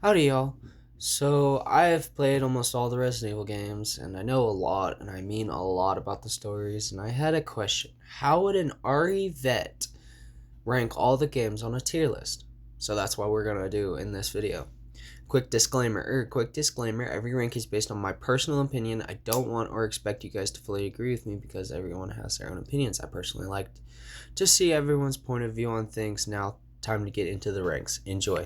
Howdy, y'all. So, I have played almost all the Resident Evil games, and I know a lot, and I mean a lot about the stories, and I had a question. How would an RE vet rank all the games on a tier list? So that's what we're going to do in this video. Quick disclaimer, every rank is based on my personal opinion. I don't want or expect you guys to fully agree with me because everyone has their own opinions. I personally like to see everyone's point of view on things. Now, time to get into the ranks. Enjoy.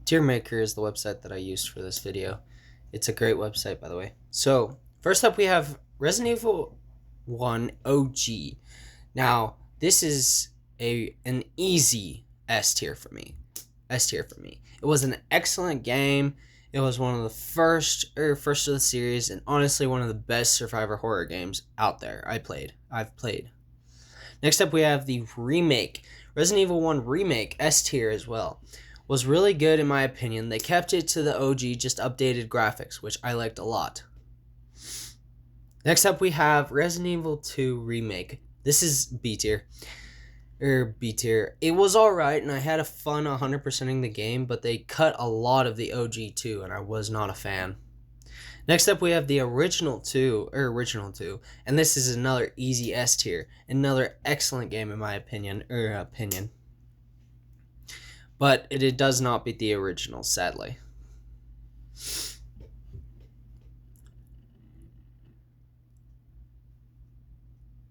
Tiermaker is the website that I used for this video. It's a great website, by the way. So, first up we have Resident Evil 1 OG. Now, this is an easy S tier for me. S tier for me. It was an excellent game. It was one of the first of the series, and honestly one of the best survivor horror games out there. I've played. Next up we have the remake. Resident Evil 1 remake, S tier as well. Was really good in my opinion. They kept it to the OG, just updated graphics, which I liked a lot. Next up we have Resident Evil 2 Remake. This is B tier. B tier. It was alright, and I had a fun 100%ing the game, but they cut a lot of the OG 2, and I was not a fan. Next up we have the original 2, and this is another easy S tier. Another excellent game in my opinion, but it does not beat the original, sadly.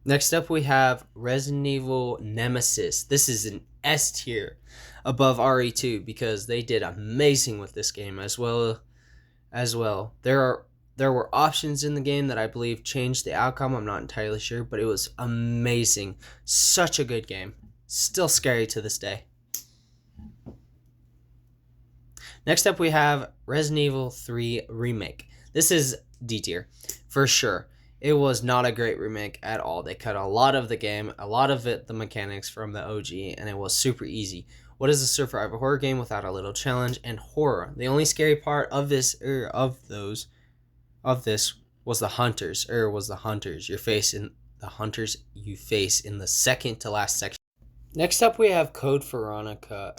Next up we have Resident Evil Nemesis. This is an S tier above RE2 because they did amazing with this game as well. There were options in the game that I believe changed the outcome. I'm not entirely sure, but it was amazing. Such a good game. Still scary to this day. Next up we have Resident Evil 3 Remake. This is D tier, for sure. It was not a great remake at all. They cut a lot of the game, the mechanics from the OG, and it was super easy. What is a survivor horror game without a little challenge and horror? The only scary part of this, was the hunters, you face in the second to last section. Next up we have Code Veronica.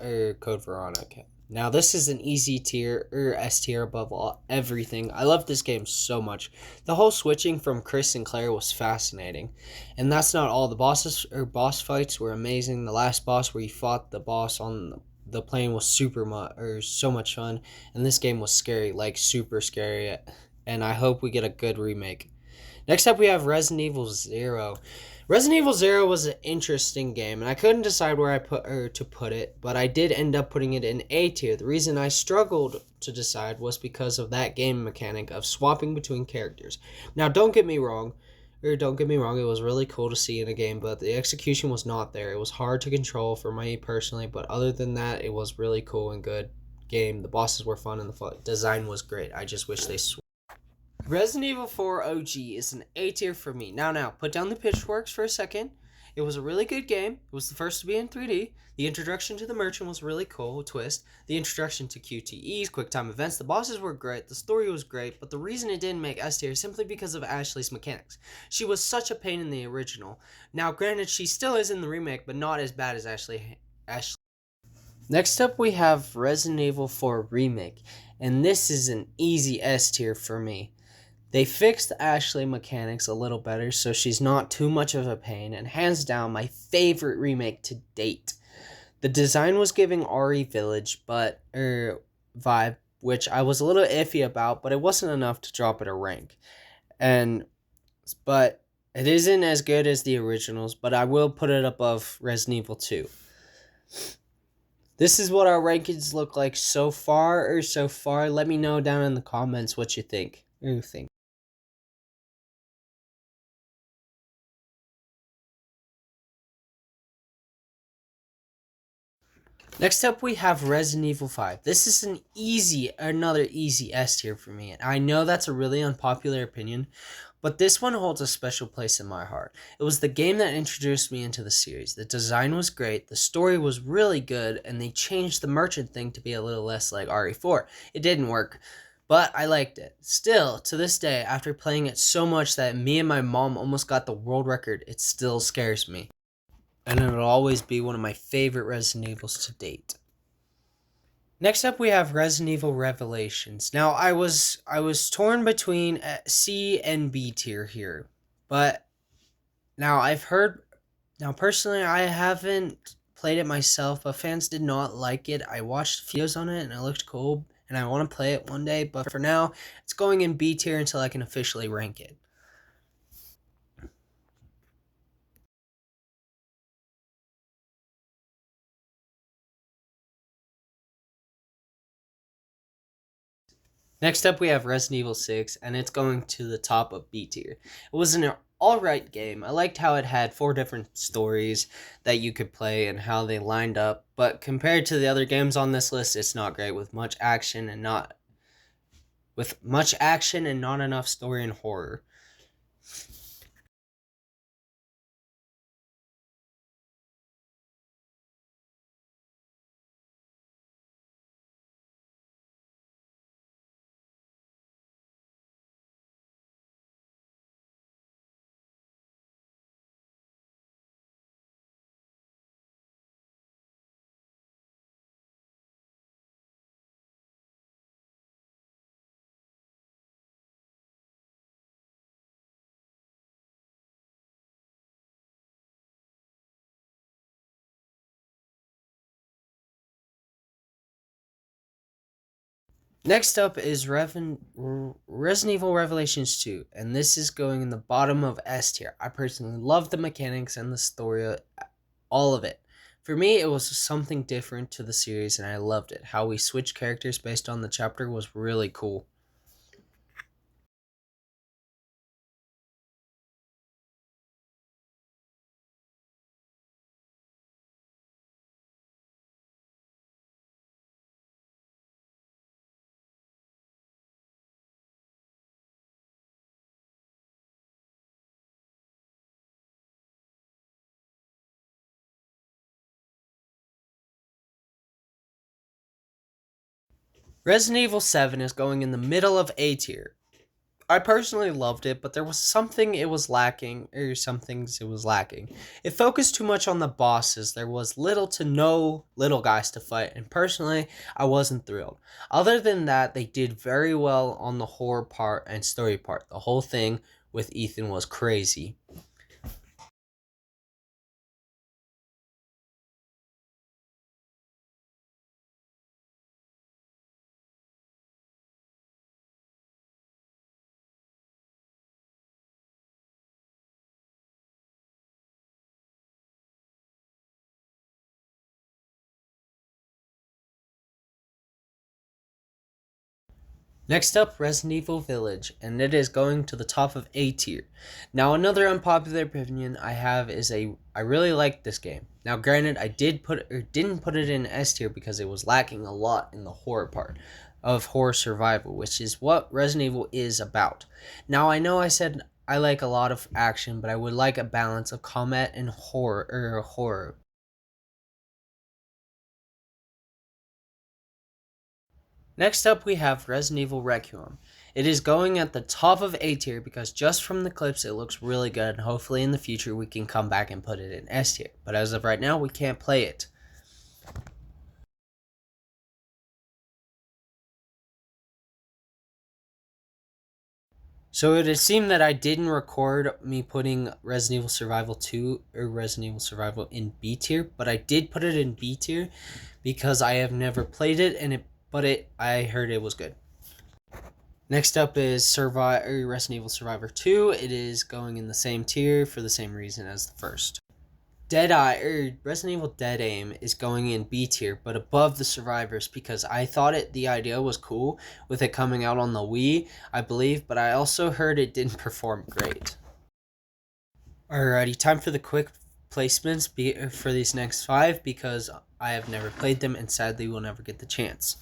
Now this is an easy tier, S tier above everything. I love this game so much. The whole switching from Chris and Claire was fascinating. And that's not all. The boss fights were amazing. The last boss where you fought the boss on the plane was so much fun. And this game was scary, like super scary. And I hope we get a good remake. Next up we have Resident Evil 0. Resident Evil 0 was an interesting game, and I couldn't decide where to put it, but I did end up putting it in A tier. The reason I struggled to decide was because of that game mechanic of swapping between characters. Now, don't get me wrong, it was really cool to see in a game, but the execution was not there. It was hard to control for me personally, but other than that, it was really cool and good game. The bosses were fun, and the design was great. I just wish they Resident Evil 4 OG is an A tier for me. Now, put down the pitchforks for a second. It was a really good game. It was the first to be in 3D. The introduction to the merchant was really cool, twist. The introduction to QTEs, quick time events, the bosses were great, the story was great, but the reason it didn't make S tier is simply because of Ashley's mechanics. She was such a pain in the original. Now, granted, she still is in the remake, but not as bad as Ashley. Next up, we have Resident Evil 4 Remake, and this is an easy S tier for me. They fixed Ashley mechanics a little better, so she's not too much of a pain, and hands down, my favorite remake to date. The design was giving RE Village, vibe, which I was a little iffy about, but it wasn't enough to drop it a rank. But it isn't as good as the originals, but I will put it above Resident Evil 2. This is what our rankings look like so far. Let me know down in the comments what you think. Next up, we have Resident Evil 5. This is another easy S tier for me. And I know that's a really unpopular opinion, but this one holds a special place in my heart. It was the game that introduced me into the series. The design was great, the story was really good, and they changed the merchant thing to be a little less like RE4. It didn't work, but I liked it. Still, to this day, after playing it so much that me and my mom almost got the world record, it still scares me. And it'll always be one of my favorite Resident Evils to date. Next up, we have Resident Evil Revelations. Now, I was torn between C and B tier here, but now I've heard. Now, personally, I haven't played it myself, but fans did not like it. I watched videos on it and it looked cool, and I want to play it one day. But for now, it's going in B tier until I can officially rank it. Next up, we have Resident Evil 6, and it's going to the top of B tier. It was an alright game. I liked how it had 4 different stories that you could play and how they lined up, but compared to the other games on this list, it's not great with much action and not enough story and horror. Next up is Resident Evil Revelations 2, and this is going in the bottom of S tier. I personally love the mechanics and the story, all of it. For me, it was something different to the series, and I loved it. How we switched characters based on the chapter was really cool. Resident Evil 7 is going in the middle of A tier. I personally loved it, but there was something it was lacking, or some things it was lacking. It focused too much on the bosses. There was little to no little guys to fight, and personally, I wasn't thrilled. Other than that, they did very well on the horror part and story part. The whole thing with Ethan was crazy. Next up, Resident Evil Village, and it is going to the top of A tier. Now, another unpopular opinion I have is I really like this game. Now, granted, I didn't put it in S tier because it was lacking a lot in the horror part of horror survival, which is what Resident Evil is about. Now, I know I said I like a lot of action, but I would like a balance of combat and horror. Next up, we have Resident Evil Requiem. It is going at the top of A tier because just from the clips, it looks really good, and hopefully in the future we can come back and put it in S tier. But as of right now, we can't play it. So it would seem that I didn't record me putting Resident Evil Survival 2 or Resident Evil Survival in B tier, but I did put it in B tier because I have never played it, I heard it was good. Next up is Resident Evil Survivor 2. It is going in the same tier for the same reason as the first. Resident Evil Dead Aim is going in B tier, but above the Survivors because I thought the idea was cool with it coming out on the Wii, I believe, but I also heard it didn't perform great. Alrighty, time for the quick placements for these next 5 because I have never played them and sadly will never get the chance.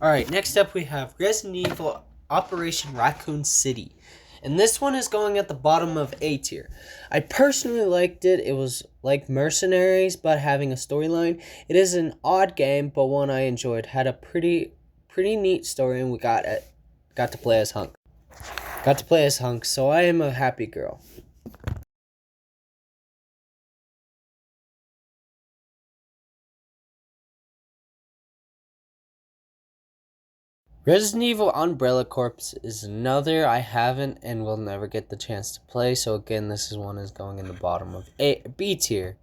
Alright, next up we have Resident Evil Operation Raccoon City. And this one is going at the bottom of A tier. I personally liked it. It was like Mercenaries, but having a storyline. It is an odd game, but one I enjoyed. Had a pretty neat story, and we got to play as Hunk. Got to play as Hunk, so I am a happy girl. Resident Evil Umbrella Corps is another I haven't and will never get the chance to play, so again, this is one is going in the bottom of B tier.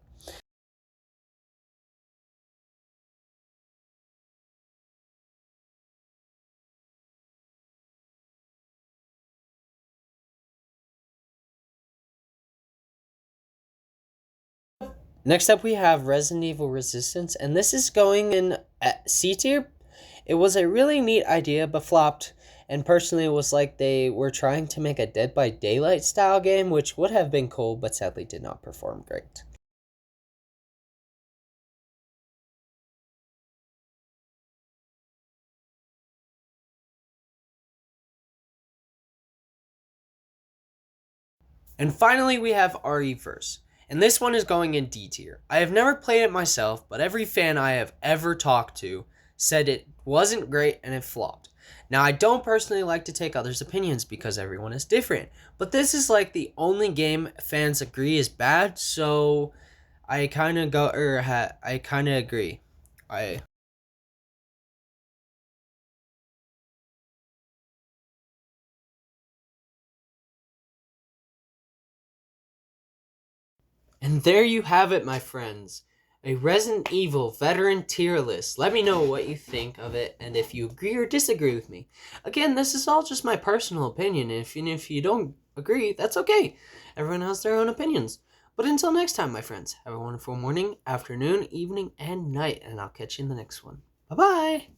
Next up, we have Resident Evil Resistance, and this is going in C tier. It was a really neat idea, but flopped. And personally, it was like they were trying to make a Dead by Daylight style game, which would have been cool, but sadly did not perform great. And finally, we have RE-Verse. And this one is going in D tier. I have never played it myself, but every fan I have ever talked to said it wasn't great and it flopped. Now, I don't personally like to take others' opinions because everyone is different, but this is like the only game fans agree is bad, so I kind of I kind of agree. I And there you have it, my friends. A Resident Evil veteran tier list. Let me know what you think of it and if you agree or disagree with me. Again, this is all just my personal opinion. If you don't agree, that's okay. Everyone has their own opinions. But until next time, my friends, have a wonderful morning, afternoon, evening, and night, and I'll catch you in the next one. Bye-bye!